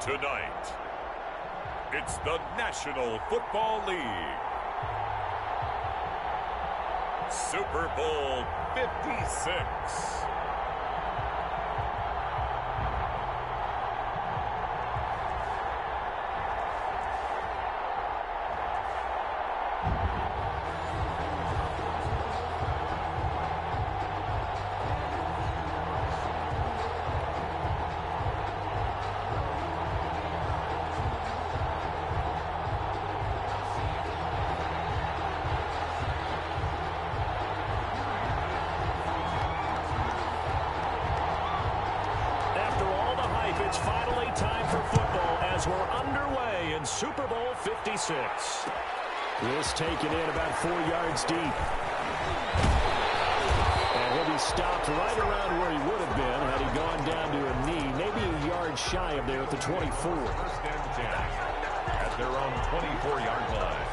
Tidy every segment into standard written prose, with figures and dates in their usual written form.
Tonight, it's the National Football League. Super Bowl 56. It's finally time for football as we're underway in Super Bowl 56. This taken in about 4 yards deep. And he'll be stopped right around where he would have been had he gone down to a knee, maybe a yard shy of there at the 24. First and 10 at their own 24-yard line.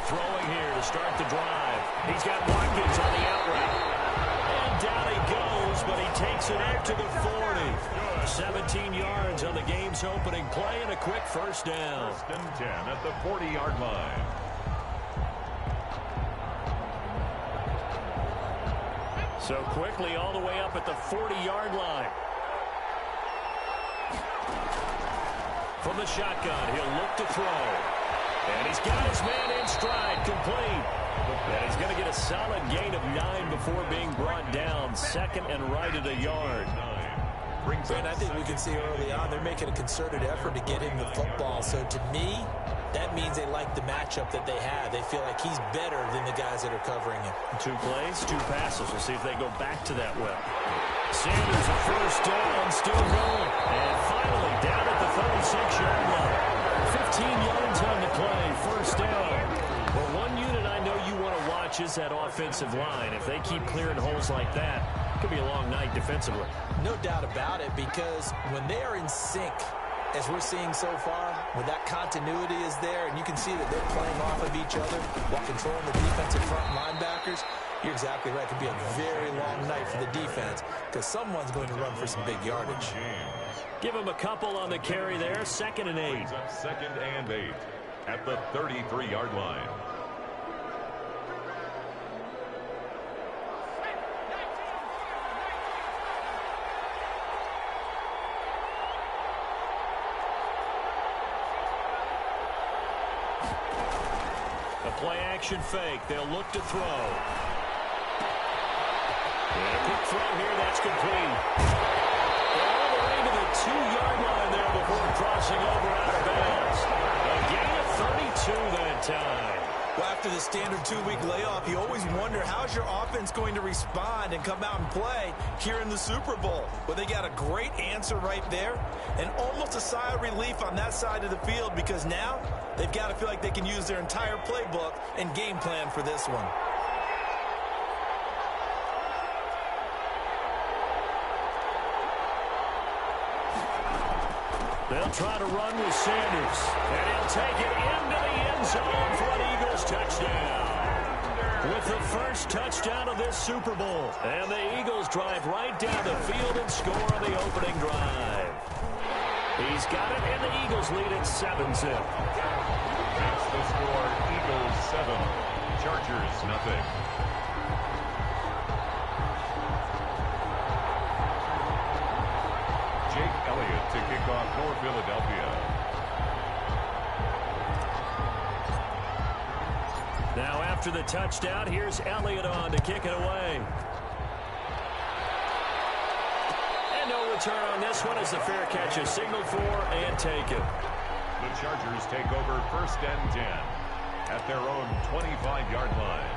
Throwing here to start the drive. He's got Watkins on the out route. And down he goes, but he takes it out to the 40. 17 yards on the game's opening play and a quick first down. First and 10 at the 40-yard line. So quickly all the way up at the 40-yard line. From the shotgun, he'll look to throw. And he's got his man in stride, complete. And he's going to get a solid gain of 9 before being brought down. Second and right at a yard. And I think we can see early on they're making a concerted effort to get him the football. So to me, that means they like the matchup that they have. They feel like he's better than the guys that are covering him. 2 plays, 2 passes. We'll see if they go back to that well. Sanders a first down, still going. And finally down at the 36-yard line. 15 yards on the play, first down. Well, one unit I know you want to watch is that offensive line. If they keep clearing holes like that, it could be a long night defensively. No doubt about it, because when they are in sync, as we're seeing so far, when that continuity is there, and you can see that they're playing off of each other while controlling the defensive front linebackers, you're exactly right. It could be a very long night for the defense because someone's going to run for some big yardage. Give him a couple on the carry there. 2nd and 8. Second and 8 at the 33-yard line. A play-action fake. They'll look to throw. And a quick throw here. That's complete. All the way to the 2-yard line there before crossing over out of bounds. A gain of 32 that time. Well, after the standard 2-week layoff, you always wonder how's your offense going to respond and come out and play here in the Super Bowl. Well, they got a great answer right there and almost a sigh of relief on that side of the field because now they've got to feel like they can use their entire playbook and game plan for this one. They'll try to run with Sanders. And he'll take it into the end zone for an Eagles touchdown. With the first touchdown of this Super Bowl. And the Eagles drive right down the field and score on the opening drive. He's got it, and the Eagles lead at 7-zip. That's the score. Eagles 7, Chargers nothing. Jake Elliott to kick off for Philadelphia. Now after the touchdown, here's Elliott on to kick it away. And no return on this one as the fair catch is signaled for and taken. The Chargers take over 1st and 10 at their own 25-yard line.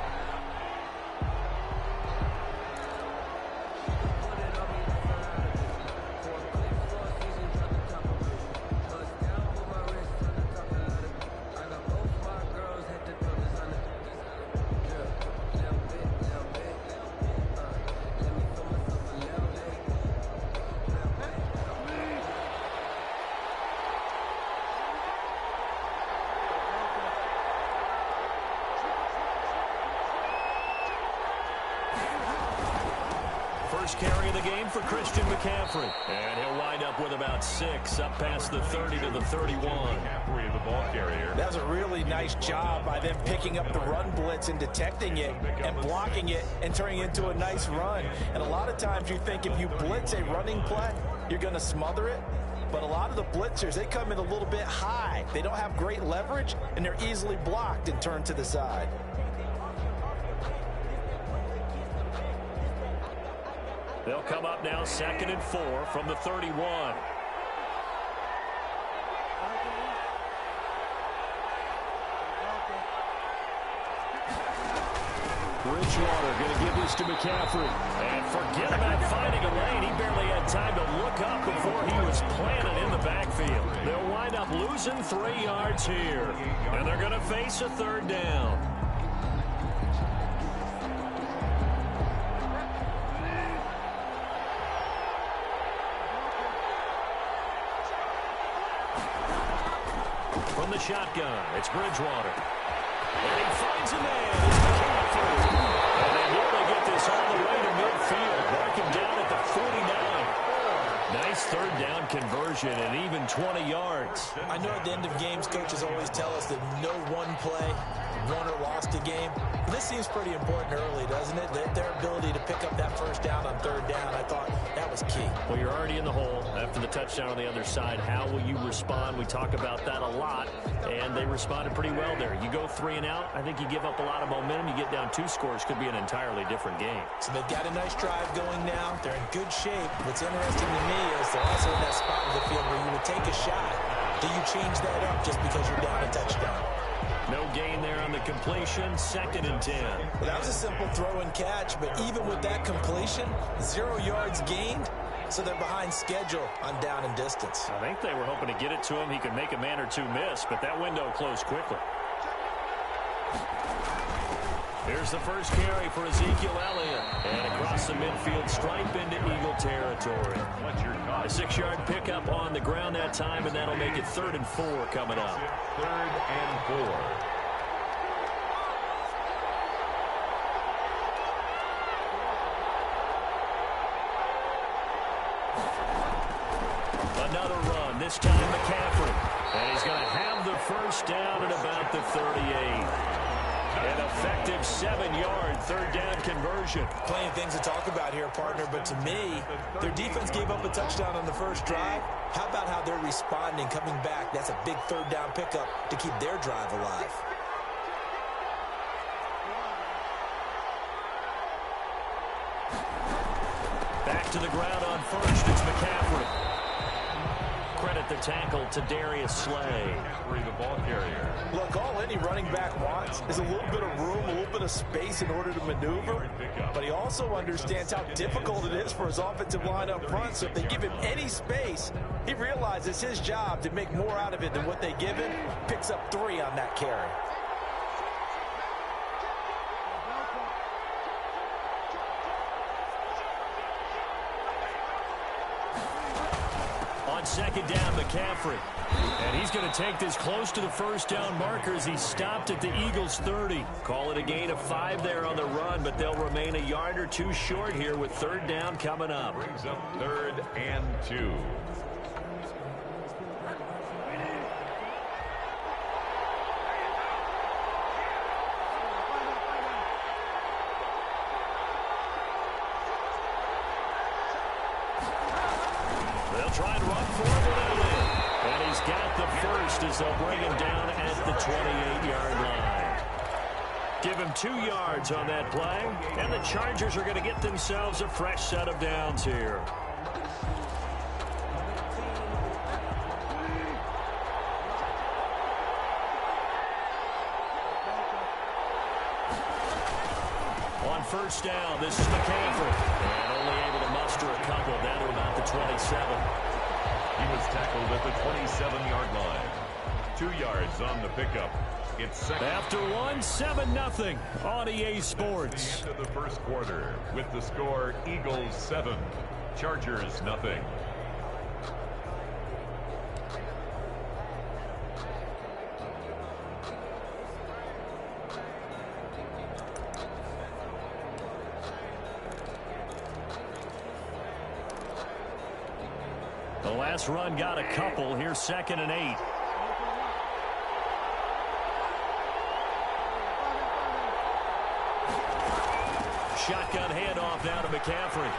game for Christian McCaffrey. And he'll wind up with about 6, up past the 30 to the 31. McCaffrey, the ball carrier. That was a really nice job by them picking up the run blitz and detecting it and blocking it and turning it into a nice run. And a lot of times you think if you blitz a running play, you're going to smother it. But a lot of the blitzers, they come in a little bit high. They don't have great leverage, and they're easily blocked and turned to the side. They'll come up now 2nd and 4 from the 31. Bridgewater going to give this to McCaffrey. And forget about finding a lane. He barely had time to look up before he was planted in the backfield. They'll wind up losing 3 yards here. And they're going to face a 3rd down. From the shotgun, it's Bridgewater. And he finds a man. It's McCaffrey. And they nearly get this all the way to midfield. Mark him down at the 49. Nice 3rd down conversion and even 20 yards. I know at the end of games, coaches always tell us that no one play won or lost a game. This seems pretty important early, doesn't it? Their ability to pick up that 1st down on 3rd down, I thought that was key. Well, you're already in the hole after the touchdown on the other side. How will you respond? We talk about that a lot, and they responded pretty well there. You go 3 and out, I think you give up a lot of momentum. You get down 2 scores, could be an entirely different game. So they've got a nice drive going now. They're in good shape. What's interesting to me is they're also in that spot of the field where you would take a shot. Do you change that up just because you're down a touchdown? No gain there on the completion, 2nd and 10. Well, that was a simple throw and catch, but even with that completion, 0 yards gained, so they're behind schedule on down and distance. I think they were hoping to get it to him. He could make a man or 2 miss, but that window closed quickly. Here's the first carry for Ezekiel Elliott. And across the midfield stripe into Eagle territory. A 6-yard pickup on the ground that time, and that'll make it 3rd and 4 coming up. 3rd and 4. Another run, this time McCaffrey. And he's going to have the 1st down at about the 38. An effective 7-yard 3rd down conversion. Plenty of things to talk about here, partner, but to me, their defense gave up a touchdown on the 1st drive. How about how they're responding, coming back? That's a big 3rd down pickup to keep their drive alive. Back to the ground on 1st, it's McCaffrey. Credit the tackle to Darius Slay. The ball carrier. Look, all any running back wants is a little bit of room, a little bit of space in order to maneuver. But he also understands how difficult it is for his offensive line up front. So if they give him any space, he realizes his job to make more out of it than what they give him. Picks up 3 on that carry. On 2nd down, McCaffrey. And he's going to take this close to the 1st down markers. He stopped at the Eagles' 30. Call it a gain of 5 there on the run, but they'll remain a yard or 2 short here with 3rd down coming up. Brings up 3rd and 2. Try and run for it without it. And he's got the 1st as they'll bring him down at the 28-yard line. Give him 2 yards on that play. And the Chargers are going to get themselves a fresh set of downs here. On 1st down, this is McCaffrey. And only able to muster a couple down to about the 27. He was tackled at the 27-yard line. 2 yards on the pickup. It's 2nd. After 7-0 on EA Sports. Into the 1st quarter with the score Eagles 7, Chargers nothing. The last run got a couple. Here's 2nd and 8. Shotgun handoff now to McCaffrey.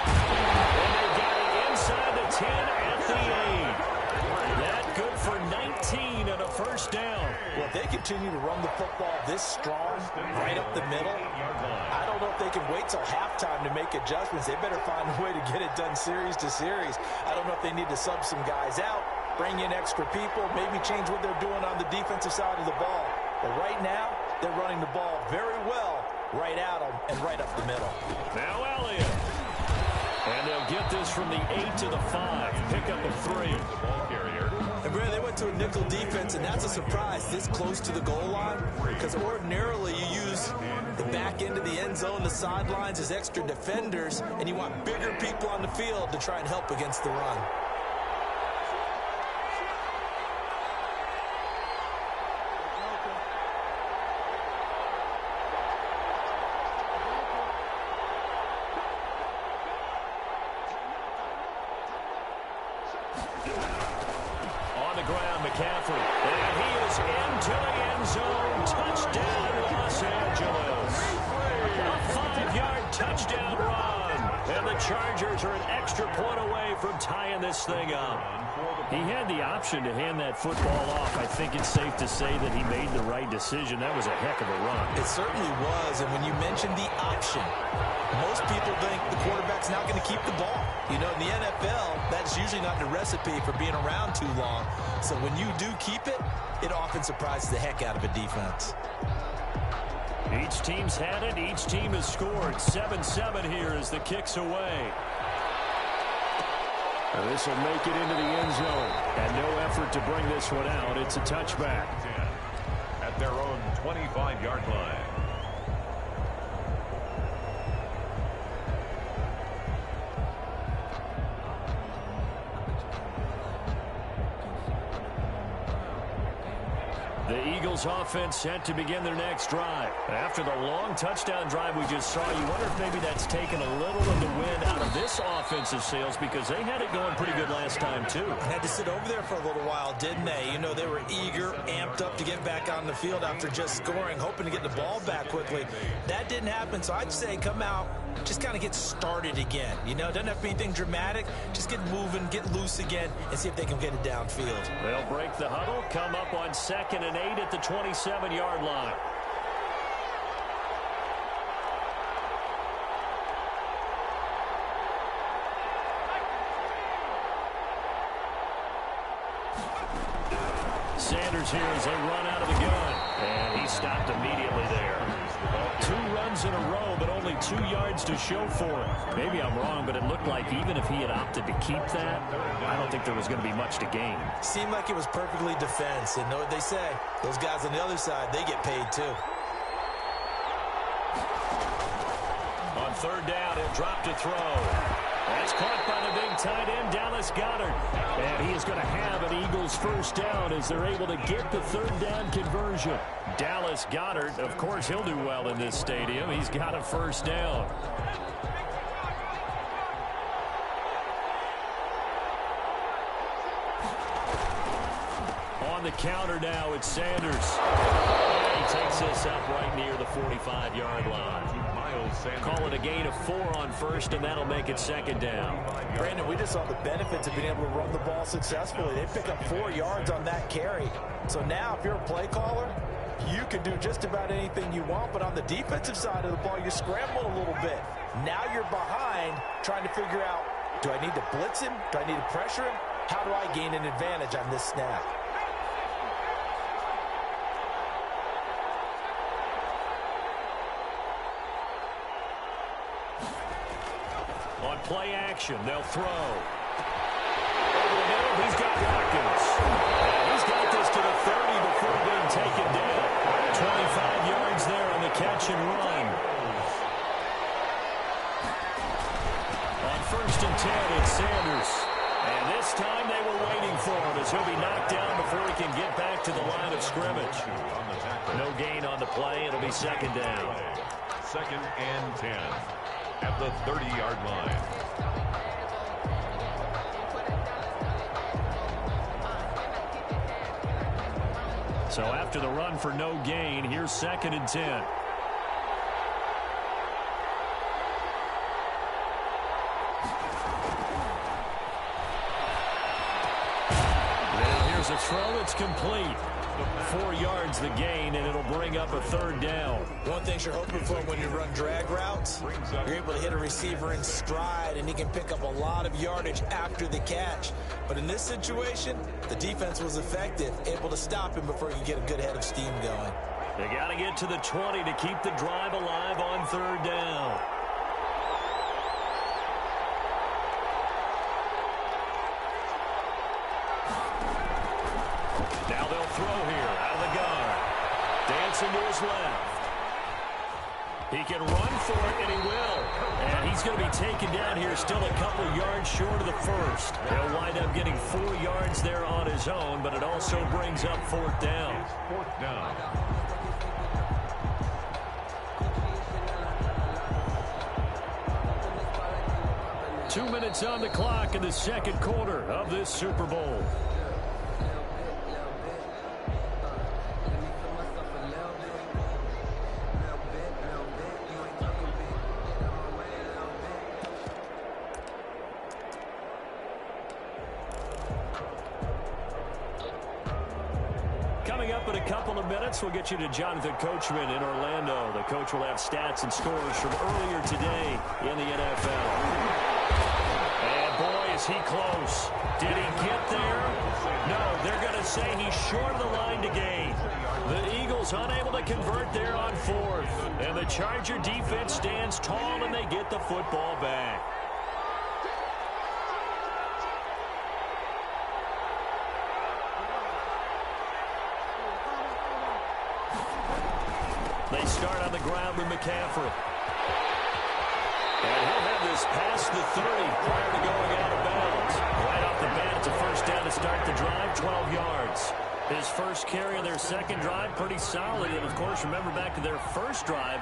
And they got it inside the 10 at the 8. That good for 19 and a first down. Well, if they continue to run the football this strong, right up the middle, I don't know if they can wait till halftime to make adjustments. They better find a way to get it done series to series. I don't know if they need to sub some guys out, bring in extra people, maybe change what they're doing on the defensive side of the ball. But right now, they're running the ball very well right at them and right up the middle. Now Elliott. And they'll get this from the 8 to the 5. Pickup of 3. The ball carrier. And Brad, they went to a nickel defense, and that's a surprise this close to the goal line, because ordinarily you use the back end of the end zone, the sidelines as extra defenders, and you want bigger people on the field to try and help against the run. McCaffrey, and he is into the end zone. Touchdown, Los Angeles. A 5-yard touchdown run. And the Chargers are an extra point away from tying this thing up. He had the option to hand that football off. I think it's safe to say that he made the right decision. That was a heck of a run. It certainly was, and when you mentioned the option, most people think the quarterback's not going to keep the ball. You know, in the NFL, that's usually not the recipe for being around too long. So when you do keep it, it often surprises the heck out of a defense. Each team's had it. Each team has scored. 7-7 here as the kick's away. And this will make it into the end zone. And no effort to bring this one out. It's a touchback. At their own 25-yard line. The Eagles offense set to begin their next drive. After the long touchdown drive we just saw, you wonder if maybe that's taken a little of the wind out of this offensive sails, because they had it going pretty good last time too. Had to sit over there for a little while, didn't they? You know, they were eager, amped up to get back on the field after just scoring, hoping to get the ball back quickly. That didn't happen, so I'd say come out, just kind of get started again. You know, it doesn't have to be anything dramatic. Just get moving, get loose again, and see if they can get it downfield. They'll break the huddle, come up on 2nd and 8 at the 27-yard line. Sanders here as they run out of the gun. And he stopped immediately there. 2 runs in a row, but only 2 yards to show for it. Maybe I'm wrong, but it looked like even if he had opted to keep that, I don't think there was going to be much to gain. Seemed like it was perfectly defense. And know what they say? Those guys on the other side, they get paid too. On 3rd down, he'll drop to throw. That's caught by the big tight end, Dallas Goedert. And he is going to have an Eagles first down as they're able to get the 3rd down conversion. Dallas Goedert, of course, he'll do well in this stadium. He's got a first down. On the counter now, it's Sanders. And he takes this up right near the 45-yard line. Call it a gain of 4 on 1st, and that'll make it 2nd down. Brandon, we just saw the benefits of being able to run the ball successfully. They pick up 4 yards on that carry. So now, if you're a play caller, you can do just about anything you want, but on the defensive side of the ball, you scramble a little bit. Now you're behind, trying to figure out, do I need to blitz him? Do I need to pressure him? How do I gain an advantage on this snap? On play action, they'll throw. Over the middle, he's got Watkins. And he's got this to the 30 before being taken down. 25 yards there on the catch and run. On 1st and 10, it's Sanders. And this time they were waiting for him as he'll be knocked down before he can get back to the line of scrimmage. No gain on the play. It'll be 2nd down. 2nd and 10. At the 30-yard line. So after the run for no gain, here's 2nd and 10. A throw that's complete. 4 yards the gain, and it'll bring up a 3rd down. One thing you're hoping for when you run drag routes, you're able to hit a receiver in stride, and he can pick up a lot of yardage after the catch. But in this situation, the defense was effective, able to stop him before he could get a good head of steam going. They got to get to the 20 to keep the drive alive on 3rd down. Now they'll throw here out of the gun. Dancing to his left. He can run for it, and he will. And he's going to be taken down here, still a couple yards short of the first. He'll wind up getting 4 yards there on his own, but it also brings up 4th down. 4th down. Two minutes on the clock in the 2nd quarter of this Super Bowl. Coming up in a couple of minutes, we'll get you to Jonathan Coachman in Orlando. The coach will have stats and scores from earlier today in the NFL. And boy, is he close. Did he get there? No, they're going to say he's short of the line to gain. The Eagles unable to convert there on 4th. And the Charger defense stands tall, and they get the football back. They start on the ground with McCaffrey. And he'll have this past the 30 prior to going out of bounds. Right off the bat, it's a 1st down to start the drive, 12 yards. His first carry of their 2nd drive, pretty solid. And, of course, remember back to their 1st drive,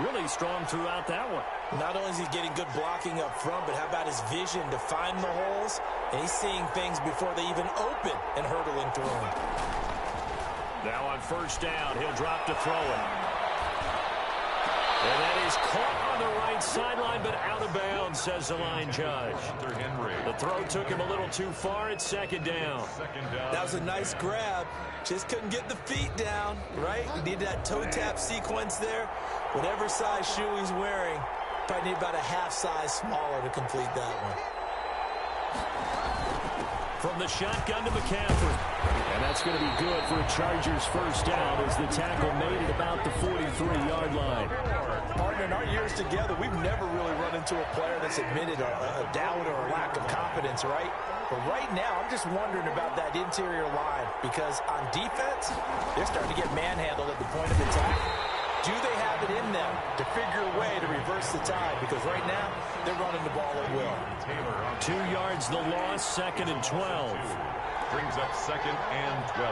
really strong throughout that one. Not only is he getting good blocking up front, but how about his vision to find the holes? And he's seeing things before they even open and hurdling through them. Now on 1st down, he'll drop to throw it. And that is caught on the right sideline, but out of bounds, says the line judge. The throw took him a little too far. It's 2nd down. That was a nice grab. Just couldn't get the feet down, right? You need that toe tap sequence there. Whatever size shoe he's wearing, probably need about a half size smaller to complete that one. From the shotgun to McCaffrey. And that's going to be good for a Chargers 1st down as the tackle made it about the 43-yard line. Partner, in our years together, we've never really run into a player that's admitted a doubt or a lack of confidence, right? But right now, I'm just wondering about that interior line because on defense, they're starting to get manhandled at the point of attack. Do they have it in them to figure a way to reverse the tide? Because right now, they're running the ball at will. 2 yards the loss, 2nd and 12. Brings up 2nd and 12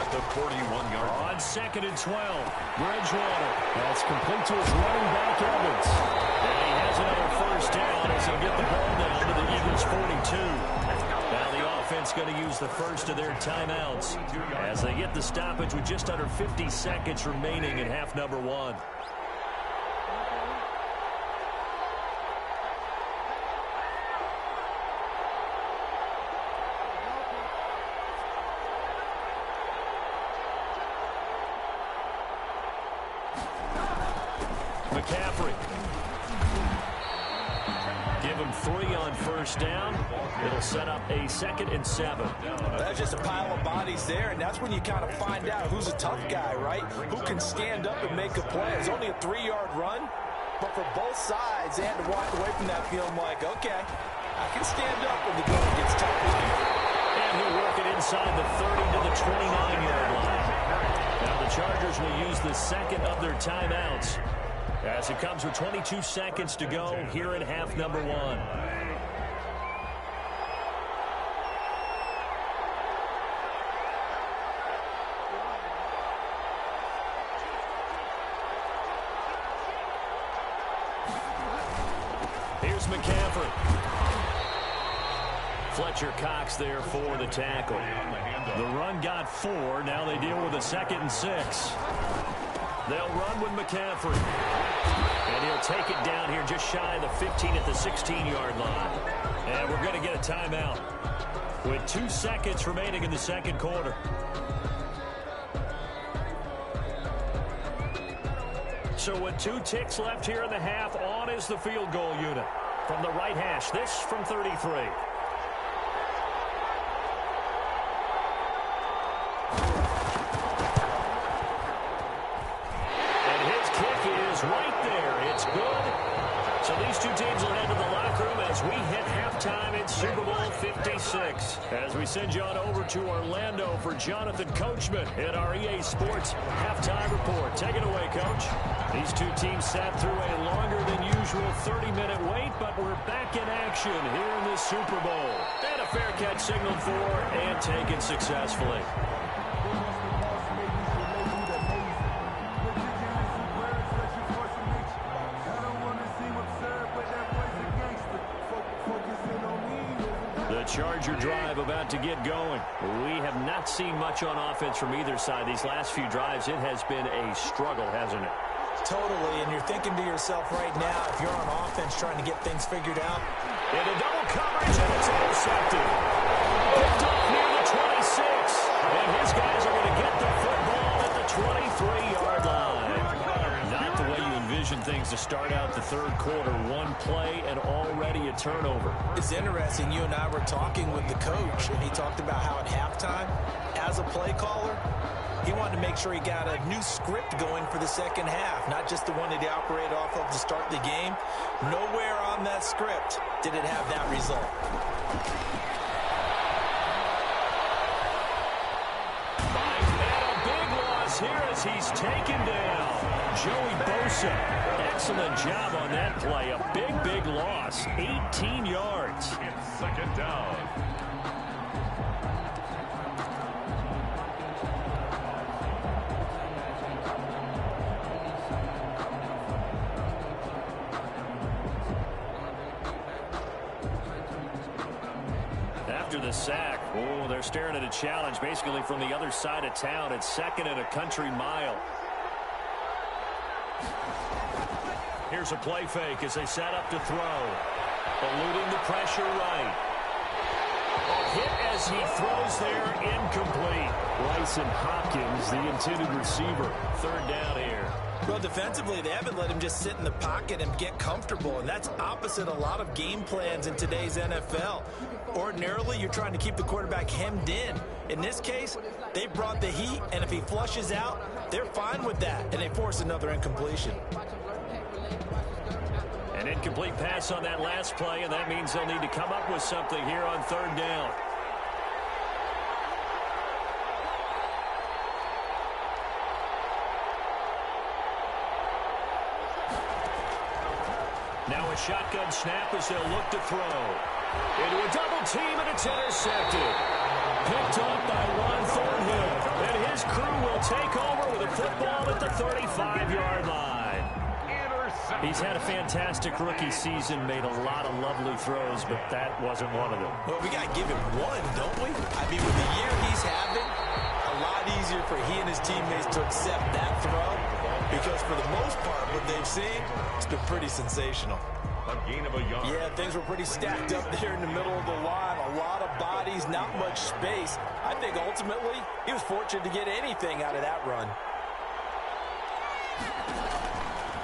at the 41-yard line. On 2nd and 12, Bridgewater. That's complete to his running back, Evans. And he has another 1st down as he'll get the ball down to the Eagles' 42. Now the offense going to use the first of their timeouts as they get the stoppage with just under 50 seconds remaining in half number 1. McCaffrey. Give him 3 on 1st down. It'll set up a 2nd and 7. That's just a pile of bodies there, and that's when you kind of find out who's a tough guy, right? Who can stand up and make a play. It's only a 3-yard run, but for both sides, they had to walk away from that feeling like, okay, I can stand up when the going gets tough. And he'll work it inside the 30 to the 29-yard line. Now the Chargers will use the 2nd of their timeouts as it comes with 22 seconds to go here in half number 1. Here's McCaffrey. Fletcher Cox there for the tackle. The run got 4. Now they deal with a 2nd and 6. They'll run with McCaffrey. And he'll take it down here just shy of the 15 at the 16-yard line. And we're going to get a timeout with 2 seconds remaining in the second quarter. So with 2 ticks left here in the half, on is the field goal unit. From the right hash, this from 33. Right there. It's good. So these two teams will head to the locker room as we hit halftime in Super Bowl 56. As we send you on over to Orlando for Jonathan Coachman in our EA Sports halftime report. Take it away, Coach. These two teams sat through a longer than usual 30-minute wait, but we're back in action here in the Super Bowl. And a fair catch signaled for and taken successfully. Charger drive about to get going. We have not seen much on offense from either side. These last few drives, it has been a struggle, hasn't it? Totally, and you're thinking to yourself right now, if you're on offense trying to get things figured out. Into double coverage, and it's intercepted. Picked off near the 26. And his guys are going to get the football at the 23-yard line. Not the way you envision things to start out the third quarter. One play and already a turnover. It's interesting. You and I were talking with the coach, and he talked about how at halftime, as a play caller, he wanted to make sure he got a new script going for the second half, not just the one that he operated off of to start the game. Nowhere on that script did it have that result. And a big loss here as he's taken down. Joey Bosa, excellent job on that play. A big, big loss. 18 yards. It's second down. After the sack, oh, they're staring at a challenge basically from the other side of town. It's 2nd and a country mile. Here's a play fake as they set up to throw. Eluding the pressure right. Hit as he throws there, incomplete. Bryson Hopkins, the intended receiver. 3rd down here. Well, defensively, they haven't let him just sit in the pocket and get comfortable, and that's opposite a lot of game plans in today's NFL. Ordinarily, you're trying to keep the quarterback hemmed in. In this case, they brought the heat, and if he flushes out, they're fine with that, and they force another incompletion. An incomplete pass on that last play, and that means they'll need to come up with something here on 3rd down. Now a shotgun snap as they'll look to throw. Into a double team, and it's intercepted. Picked up by Juan Thornhill, and his crew will take over with a football at the 35-yard line. He's had a fantastic rookie season, made a lot of lovely throws, but that wasn't one of them. Well, we got to give him one, don't we? I mean, with the year he's having, a lot easier for he and his teammates to accept that throw, because for the most part, what they've seen, it's been pretty sensational. A gain of a yard. Yeah, things were pretty stacked up there in the middle of the line. A lot of bodies, not much space. I think ultimately he was fortunate to get anything out of that run.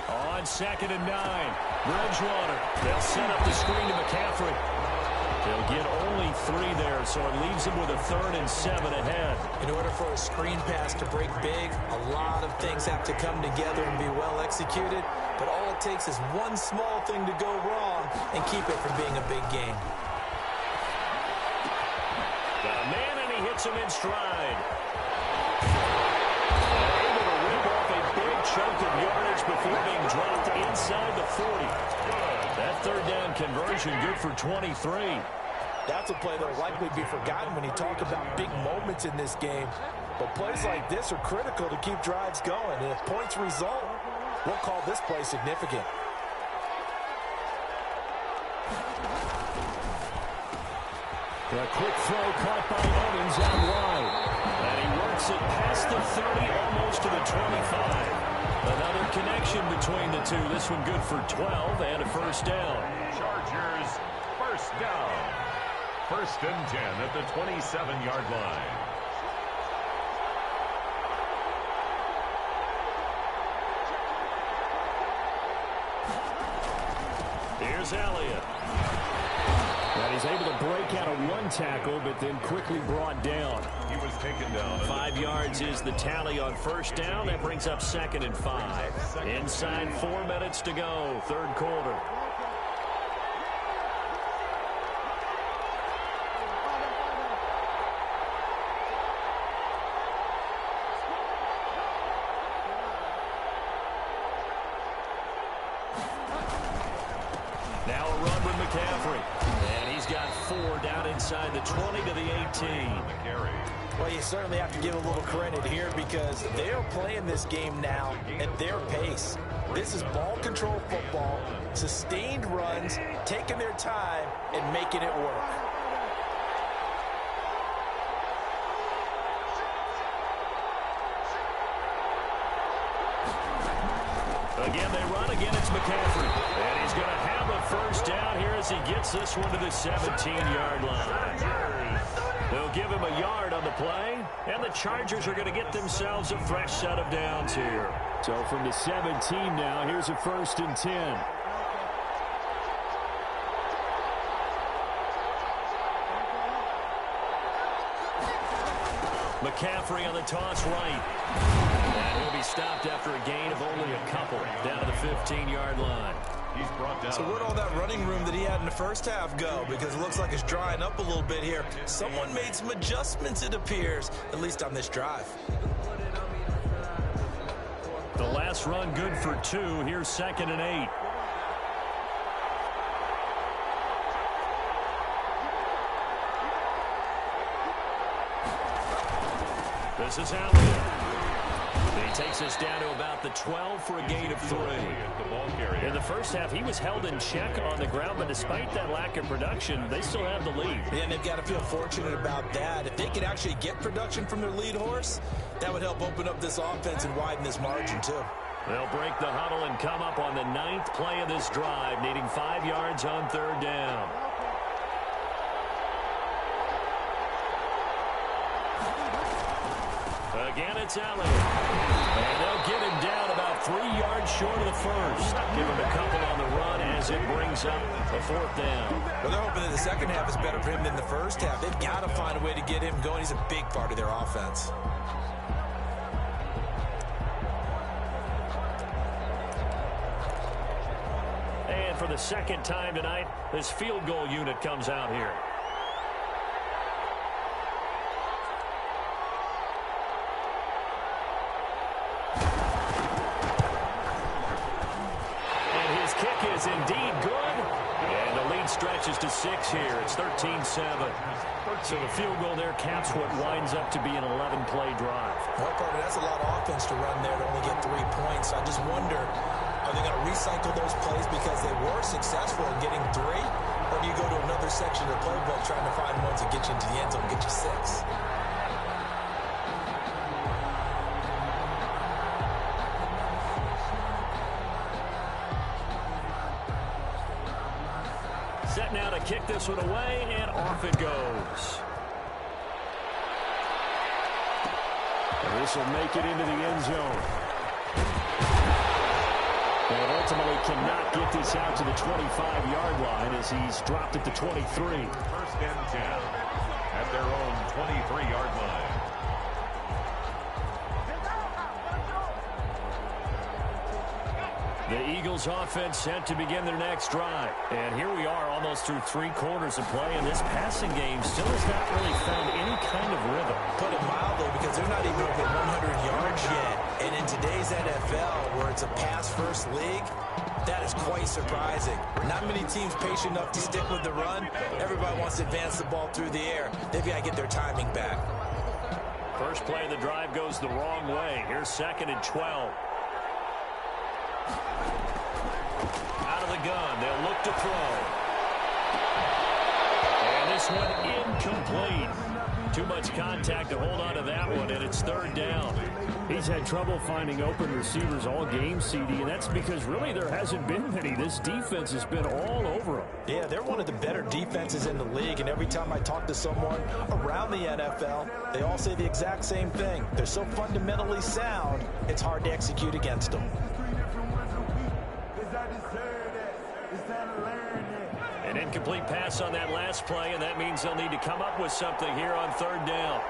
On 2nd and 9, Bridgewater. They'll set up the screen to McCaffrey. They'll get only 3 there, so it leaves them with a 3rd and 7 ahead. In order for a screen pass to break big, a lot of things have to come together and be well executed. But all it takes is one small thing to go wrong and keep it from being a big game. Got a man, and he hits him in stride. Chunk of yardage before being dropped inside the 40. That 3rd down conversion good for 23. That's a play that will likely be forgotten when you talk about big moments in this game. But plays like this are critical to keep drives going. And if points result, we'll call this play significant. A quick throw caught by Owens out wide. And he works it past the 30, almost to the 25. Another connection between the two. This one good for 12 and a first down. Chargers, first down. First and 10 at the 27-yard line. Here's Elliott. And he's able to break out of one tackle, but then quickly brought down. He was taken down. 5 yards is the tally on first down. That brings up 2nd and 5. Inside 4 minutes to go, third quarter. Now a run with McCaffrey. And he's got 4 down inside the 20 to the 18. Well, you certainly have to give a little credit here because they're playing this game now at their pace. This is ball control football, sustained runs, taking their time and making it work. Again, they run. Again, it's McCaffrey. And he's going to have a first down here as he gets this one to the 17-yard line. They'll give him a yard on the play, and the Chargers are going to get themselves a fresh set of downs here. So from the 17 now, here's a 1st and 10. McCaffrey on the toss right. And he'll be stopped after a gain of only a couple down to the 15-yard line. He's brought down. So where'd all that running room that he had in the first half go? Because it looks like it's drying up a little bit here. Someone made some adjustments, it appears, at least on this drive. The last run good for 2. Here's 2nd and 8. This is Elliott. He takes us down to about the 12 for a gain of 3. In the first half, he was held in check on the ground, but despite that lack of production, they still have the lead. Yeah, and they've got to feel fortunate about that. If they could actually get production from their lead horse, that would help open up this offense and widen this margin, too. They'll break the huddle and come up on the 9th play of this drive, needing 5 yards on 3rd down. Again, it's Elliott. And they'll get him down about 3 yards short of the first. Give him a couple on the run as it brings up a 4th down. Well, they're hoping that the second half is better for him than the first half. They've got to find a way to get him going. He's a big part of their offense. And for the second time tonight, this field goal unit comes out here. Is indeed good, and the lead stretches to 6 here. It's 13-7. So the field goal there caps what winds up to be an 11-play drive. Well, Carter, that's a lot of offense to run there to only get 3 points. I just wonder, are they going to recycle those plays because they were successful in getting 3? Or do you go to another section of the playbook trying to find ones that get you into the end zone and get you 6? Set now to kick this one away, and off it goes. And this will make it into the end zone. And ultimately cannot get this out to the 25-yard line as he's dropped at the 23. 1st and 10 at their own 23-yard line. The Eagles offense set to begin their next drive. And here we are almost through 3 quarters of play, and this passing game still has not really found any kind of rhythm. Put it mildly, because they're not even over 100 yards yet. And in today's NFL, where it's a pass-first league, that is quite surprising. Not many teams patient enough to stick with the run. Everybody wants to advance the ball through the air. They've got to get their timing back. First play of the drive goes the wrong way. Here's 2nd and 12. Out of the gun, they'll look to throw. And this one incomplete. Too much contact to hold on to that one, and it's third down. He's had trouble finding open receivers all game, CD, and that's because really there hasn't been many. This defense has been all over him. Yeah, they're one of the better defenses in the league, and every time I talk to someone around the NFL, they all say the exact same thing. They're so fundamentally sound, it's hard to execute against them. An incomplete pass on that last play, and that means they'll need to come up with something here on third down.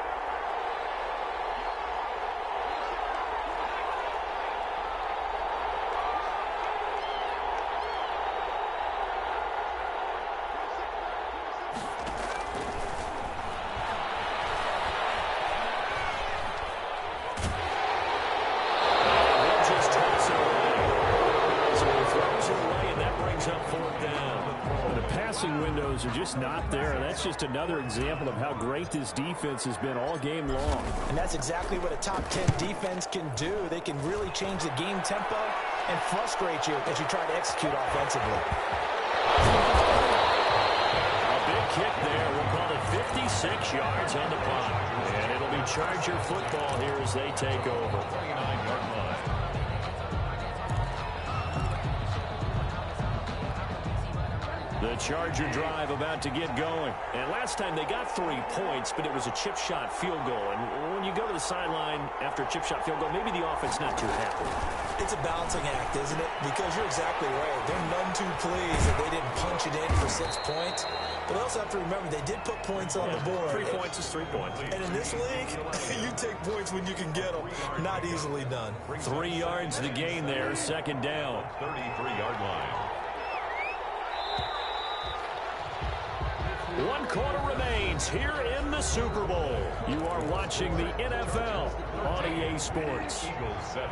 Windows are just not there. That's just another example of how great this defense has been all game long. And that's exactly what a top 10 defense can do. They can really change the game tempo and frustrate you as you try to execute offensively. A big kick there. We'll call it 56 yards on the punt. And it'll be Charger football here as they take over. 39-yard line. The Charger drive about to get going. And last time they got 3 points, but it was a chip shot field goal. And when you go to the sideline after a chip shot field goal, maybe the offense not too happy. It's a balancing act, isn't it? Because you're exactly right. They're none too pleased that they didn't punch it in for 6 points. But they also have to remember they did put points on the board. 3 points is 3 points. And in this league, you take points when you can get them. Not easily done. 3 yards to gain there, second down. 33-yard line. 1 quarter remains here in the Super Bowl. You are watching the NFL on EA Sports. Eagles 7.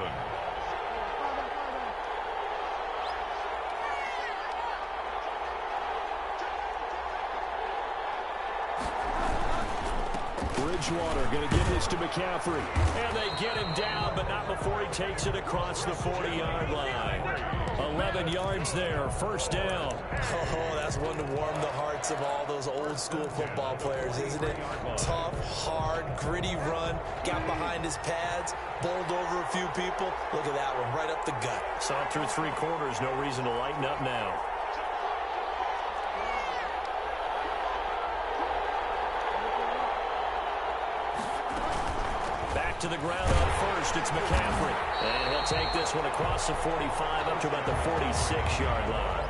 Bridgewater going to give this to McCaffrey. And they get him down, but not before he takes it across the 40-yard line. 11 yards there, first down. Oh, that's one to warm the hearts of all those old-school football players, isn't it? Tough, hard, gritty run, got behind his pads, bowled over a few people. Look at that one, right up the gut. Saw it through 3 quarters, no reason to lighten up now. To the ground on first, it's McCaffrey. And he'll take this one across the 45 up to about the 46-yard line.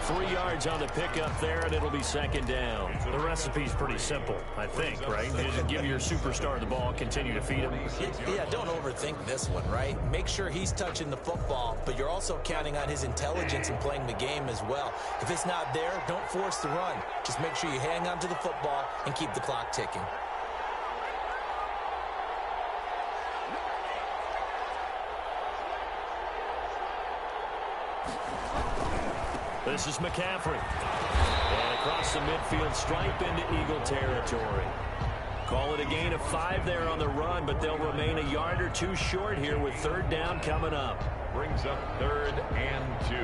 3 yards on the pickup there, and it'll be second down. The recipe's pretty simple, I think, right? You just give your superstar the ball, continue to feed him. Yeah, don't overthink this one, right? Make sure he's touching the football, but you're also counting on his intelligence in playing the game as well. If it's not there, don't force the run. Just make sure you hang on to the football and keep the clock ticking. This is McCaffrey. And across the midfield stripe into Eagle territory. Call it a gain of 5 there on the run, but they'll remain a yard or 2 short here with third down coming up. Brings up 3rd and 2.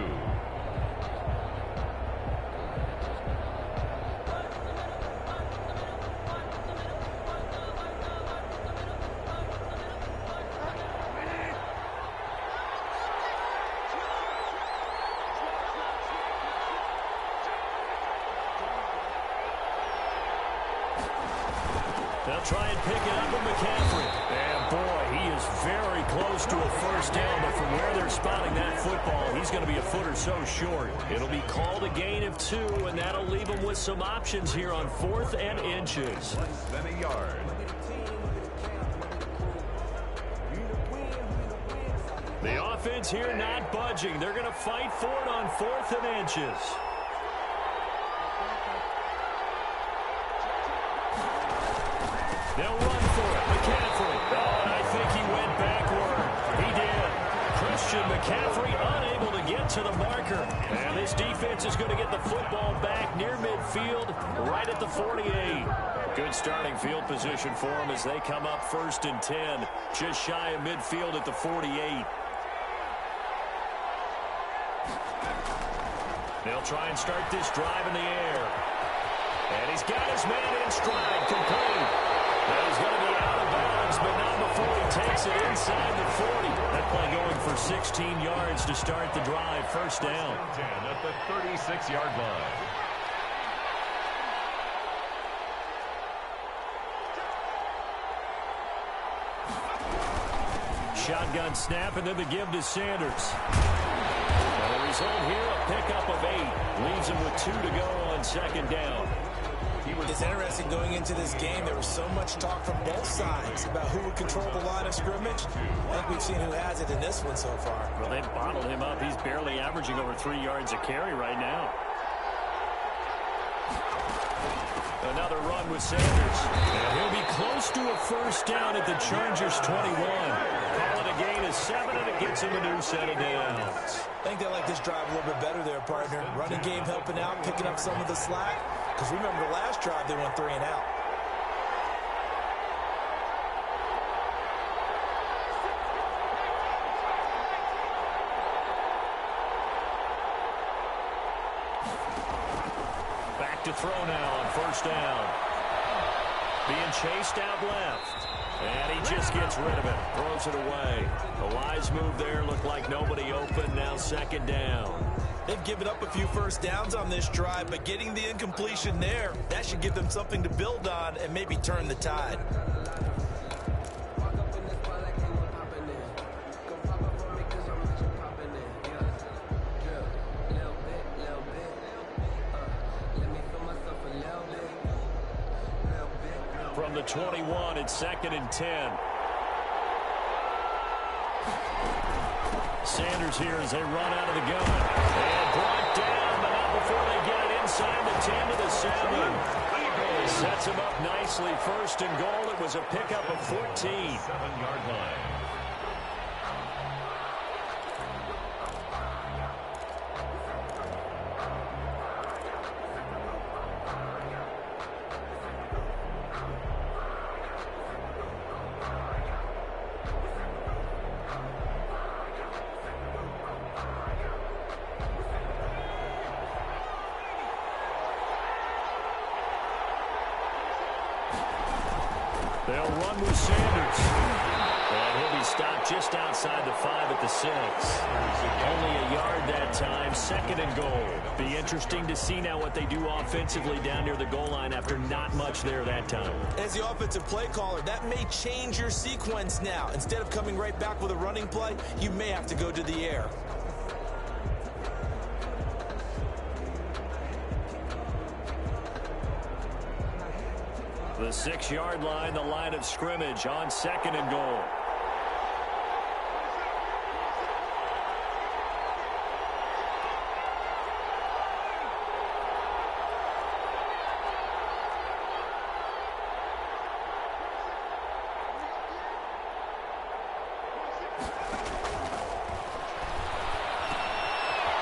They'll try and pick it up with McCaffrey. And, boy, he is very close to a first down, but from where they're spotting that football, he's going to be a foot or so short. It'll be called a gain of 2, and that'll leave him with some options here on 4th and inches. Less than a yard. The offense here not budging. They're going to fight for it on 4th and inches. They'll run for it. McCaffrey. Oh, and I think he went backward. He did. Christian McCaffrey unable to get to the marker. And this defense is going to get the football back near midfield, right at the 48. Good starting field position for them as they come up 1st and 10, just shy of midfield at the 48. They'll try and start this drive in the air. And he's got his man in stride, complete. And he's going to be out of bounds, but not before he takes it inside the 40. That play going for 16 yards to start the drive. First down. 10 at the 36-yard line. Shotgun snap, and then the give to Sanders. And the result here, a pickup of 8. Leaves him with 2 to go on second down. It's interesting going into this game. There was so much talk from both sides about who would control the line of scrimmage. I think we've seen who has it in this one so far. Well, they've bottled him up. He's barely averaging over 3 yards a carry right now. Another run with Sanders. And he'll be close to a first down at the Chargers' 21. Call it a gain of 7, and it gets him a new set of downs. I think they like this drive a little bit better there, partner. Running game helping out, picking up some of the slack. Because remember, the last drive, they went 3 and out. Back to throw now on first down. Being chased out left. And he just gets rid of it. Throws it away. A wise move there. Looked like nobody open. Now second down. They've given up a few first downs on this drive, but getting the incompletion there, that should give them something to build on and maybe turn the tide. From the 21, it's second and 10. Sanders here as they run out of the gun. And brought down, but not before they get it inside the 10 to the 7. Sets him up nicely. First and goal. It was a pickup of 14. 7-yard line. They'll run with Sanders. And he'll be stopped just outside the 5 at the 6. Only a yard that time. Second and goal. Be interesting to see now what they do offensively down near the goal line after not much there that time. As the offensive play caller, that may change your sequence now. Instead of coming right back with a running play, you may have to go to the air. The 6-yard line, the line of scrimmage on second and goal.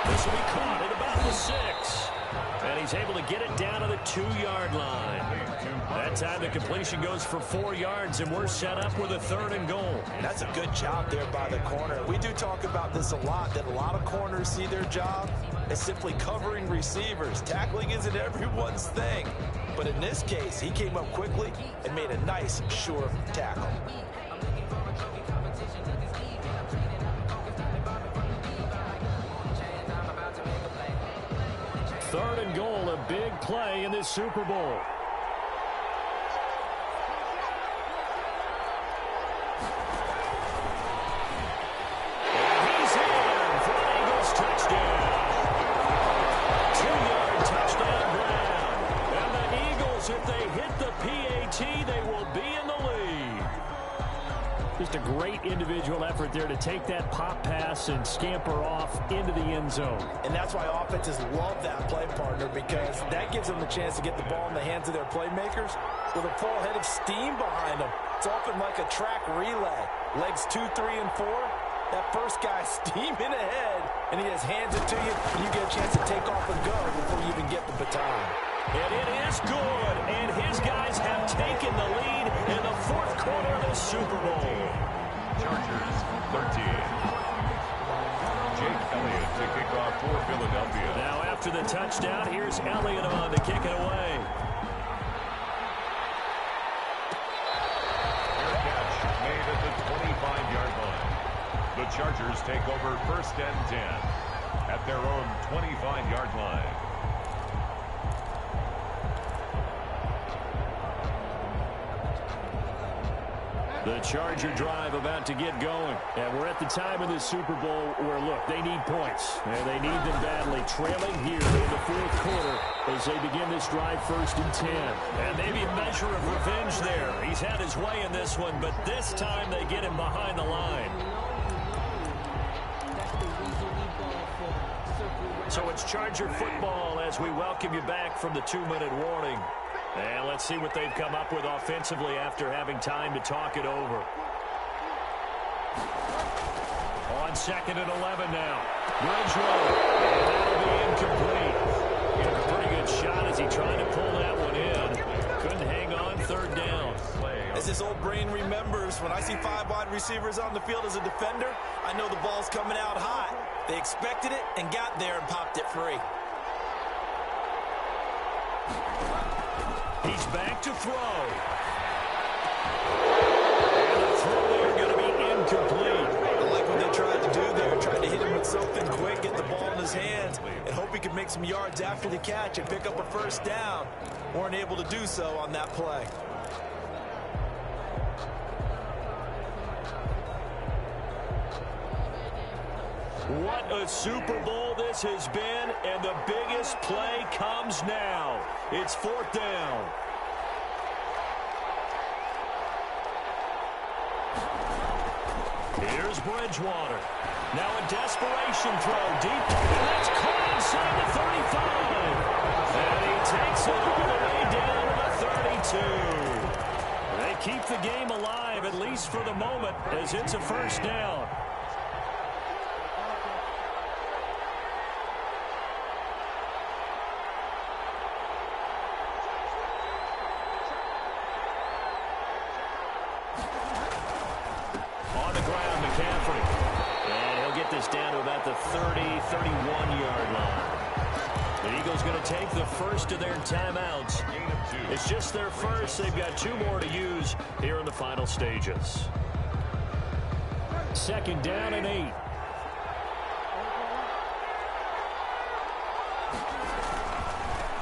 This will be caught at about the 6. And he's able to get it down to the 2-yard line. That time the completion goes for 4 yards, and we're set up with a third and goal. That's a good job there by the corner. We do talk about this a lot, that a lot of corners see their job as simply covering receivers. Tackling isn't everyone's thing. But in this case, he came up quickly and made a nice, sure tackle. Third and goal, a big play in this Super Bowl. And he's in for an Eagles touchdown. 2-yard touchdown Brown. And the Eagles, if they hit the PAT, they will be in the lead. Just a great individual effort there to take that pop pass and scamper off into the end zone. And that's why offenses love that play, partner, because that gives them a chance to get the ball in the hands of their playmakers with a full head of steam behind them. It's often like a track relay. Legs 2, 3, and 4. That first guy steaming ahead, and he just hands it to you, and you get a chance to take off and go before you even get the baton. And it is good, and his guys have taken the lead in the fourth quarter of the Super Bowl. Chargers 13. Jake Elliott to kick off for Philadelphia. Now after the touchdown, here's Elliott on to kick it away. take over 1st and 10 at their own 25-yard line. The Charger drive about to get going. And we're at the time of this Super Bowl where, look, they need points. And they need them badly. Trailing here in the 4th quarter as they begin this drive 1st and 10. And maybe a measure of revenge there. He's had his way in this one, but this time they get him behind the line. So it's Charger football as we welcome you back from the 2-minute warning. And let's see what they've come up with offensively after having time to talk it over. On 2nd and 11 now. Bridgewater. And that'll be incomplete. He took a pretty good shot as he tried to pull that one in. Couldn't hang on 3rd down. As his old brain remembers, when I see 5 wide receivers on the field as a defender, I know the ball's coming out hot. They expected it and got there and popped it free. He's back to throw. And the throw there going to be incomplete. I like what they tried to do there. Tried to hit him with something quick, get the ball in his hands, and hope he could make some yards after the catch and pick up a 1st down. Weren't able to do so on that play. What a Super Bowl this has been, and the biggest play comes now. It's 4th down. Here's Bridgewater. Now a desperation throw deep, and that's caught inside the 35. And he takes it all the way down to the 32. They keep the game alive, at least for the moment, as it's a 1st down. Down to about the 30, 31-yard line. The Eagles going to take the first of their timeouts. It's just their first. They've got 2 more to use here in the final stages. 2nd down and 8.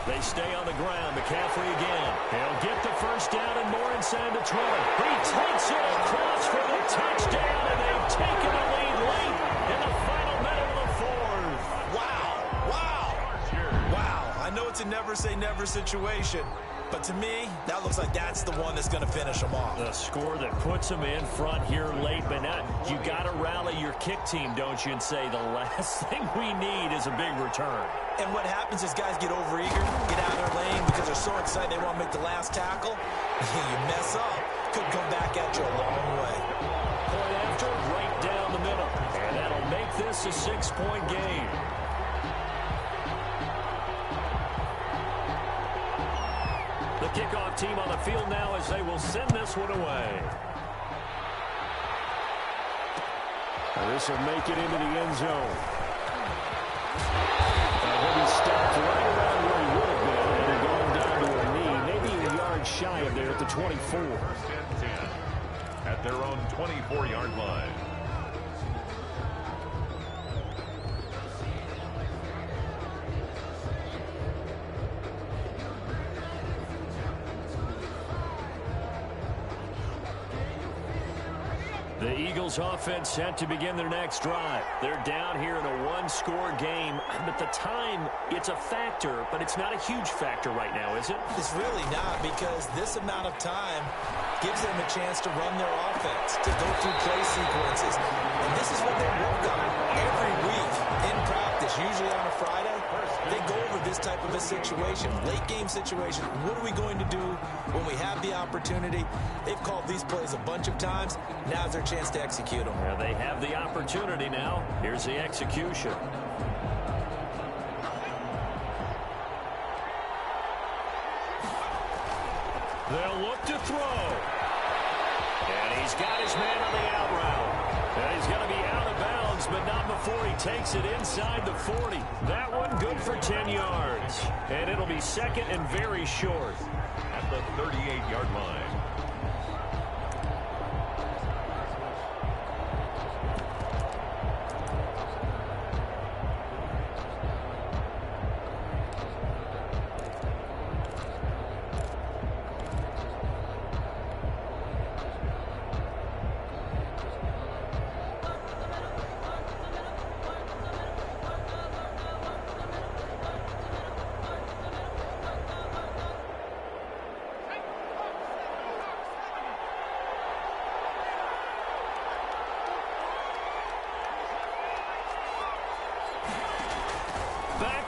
They stay on the ground. McCaffrey again. He'll get the 1st down and more inside the 20. He takes it across for the touchdown, and they've taken the lead late in the final minute of the 4th. Wow. I know it's a never-say-never situation, but to me, that looks like that's the one that's going to finish them off. The score that puts them in front here late, but now you got to rally your kick team, don't you, and say the last thing we need is a big return. And what happens is guys get overeager, get out of their lane because they're so excited they want to make the last tackle. You mess up, could come back at you a long way. Point after, right down the middle. And that'll make this a 6-point game. The kickoff team on the field now as they will send this one away. This will make it into the end zone. And he'll be stopped right around where he would have been and going down to a knee, maybe a yard shy of there at the 24. 1st and 10 at their own 24-yard line. The Eagles offense set to begin their next drive. They're down here in a 1-score game, but the time, it's a factor, but it's not a huge factor right now, is it? It's really not, because this amount of time gives them a chance to run their offense, to go through play sequences. And this is what they work on every week in practice, usually on a Friday. They go over this type of a situation, late game situation. What are we going to do when we have the opportunity? They've called these plays a bunch of times. Now's their chance to execute them. Well, they have the opportunity now. Here's the execution. They'll look to throw. And he's got his man on the out route. And he's going to be out of bounds, but not before he takes it inside the 40. That one good for 10 yards. And it'll be 2nd and very short. At the 38-yard line.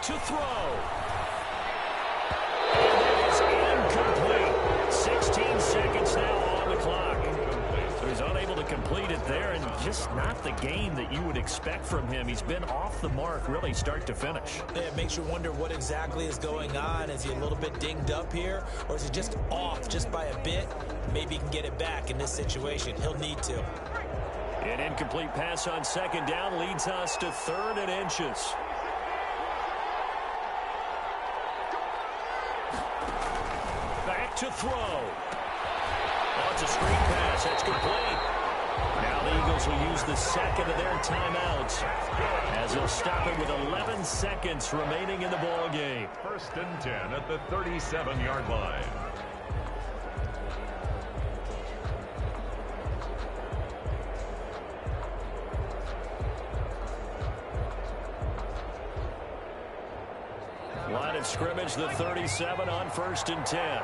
to throw. And it is incomplete. 16 seconds now on the clock. So he's unable to complete it there, and just not the game that you would expect from him. He's been off the mark, really, start to finish. Yeah, it makes you wonder what exactly is going on. Is he a little bit dinged up here, or is he just off just by a bit? Maybe he can get it back in this situation. He'll need to. An incomplete pass on second down leads us to 3rd and inches. Back to throw. Oh, it's a screen pass. That's complete. Now the Eagles will use the second of their timeouts as they'll stop it with 11 seconds remaining in the ball game. 1st and 10 at the 37-yard line. Line of scrimmage, the 37 on 1st and 10.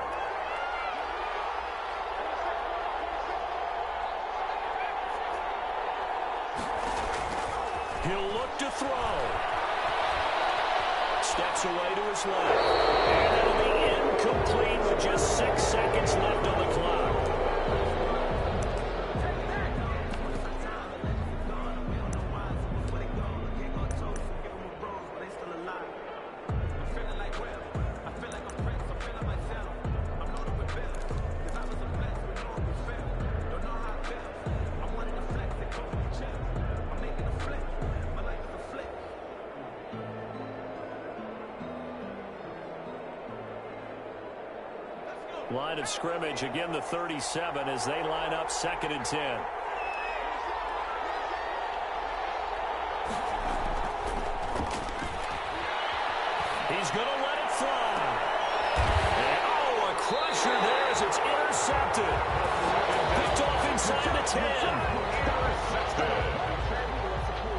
He'll look to throw. Steps away to his left. And it'll be incomplete with just 6 seconds left on the clock. Line of scrimmage, again the 37 as they line up 2nd and 10. He's going to let it fly. And, oh, a crusher there as it's intercepted. Picked off inside the 10.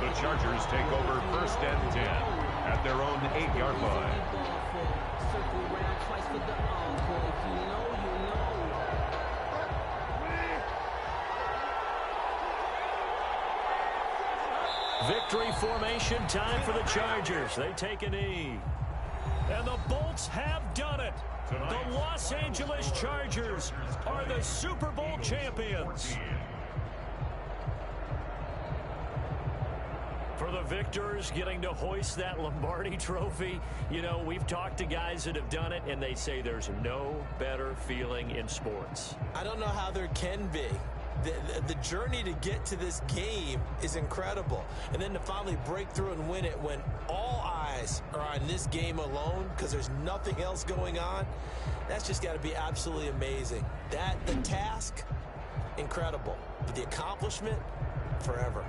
The Chargers take over 1st and 10 at their own 8-yard line. Victory formation time for the Chargers. They take a knee. And the Bolts have done it. The Los Angeles Chargers are the Super Bowl champions. For the victors, getting to hoist that Lombardi trophy, you know, we've talked to guys that have done it, and they say there's no better feeling in sports. I don't know how there can be. The journey to get to this game is incredible. And then to finally break through and win it when all eyes are on this game alone because there's nothing else going on, that's just got to be absolutely amazing. The task, incredible. But the accomplishment, forever.